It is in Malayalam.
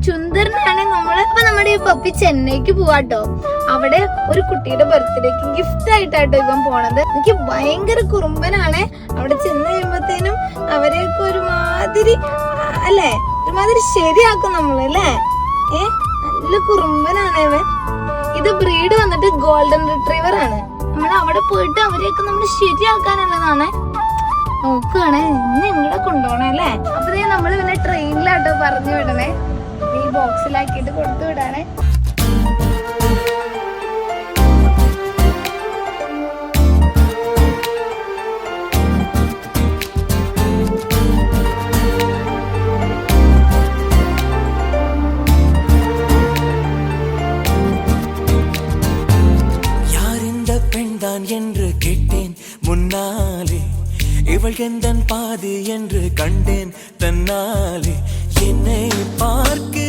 ചുന്ദരനാണ് നമ്മുടെ ഈ പപ്പി ചെന്നൈക്ക് പോവാട്ടോ. അവിടെ ഒരു കുട്ടിയുടെ ബർത്ത്ഡേക്ക് ഗിഫ്റ്റ് ആയിട്ടാട്ടോ ഇവൻ പോണത്. എനിക്ക് ഭയങ്കര കുറുമ്പനാണ്. അവിടെ ചെന്ന് കഴിയുമ്പത്തേനും അവരെയൊക്കെ ഒരുമാതിരി അല്ലേ, ഒരുമാതിരി ശരിയാക്കും നമ്മളല്ലേ. നല്ല കുറുമ്പനാണ് ഇവൻ. ഇത് ബ്രീഡ് വന്നിട്ട് ഗോൾഡൻ റിട്രീവർ ആണ്. നമ്മൾ അവിടെ പോയിട്ട് അവരെയൊക്കെ നമ്മൾ ശരിയാക്കാനുള്ളതാണ്. നോക്കുകയാണെ ഇന്ന് എങ്ങടെ കൊണ്ടുപോകണേ അല്ലേ. അപ്പൊ നമ്മൾ പിന്നെ ട്രെയിനിലാട്ടോ പറഞ്ഞു വിടണേ. ഈ ബോക്സിലാക്കിയിട്ട് കൊടുത്തു വിടാനേ. என்று கேட்டேன் முன்னாலே, இவள் எந்தன் பாதி என்று கண்டேன் தன்னாலே. என்னை பார்க்க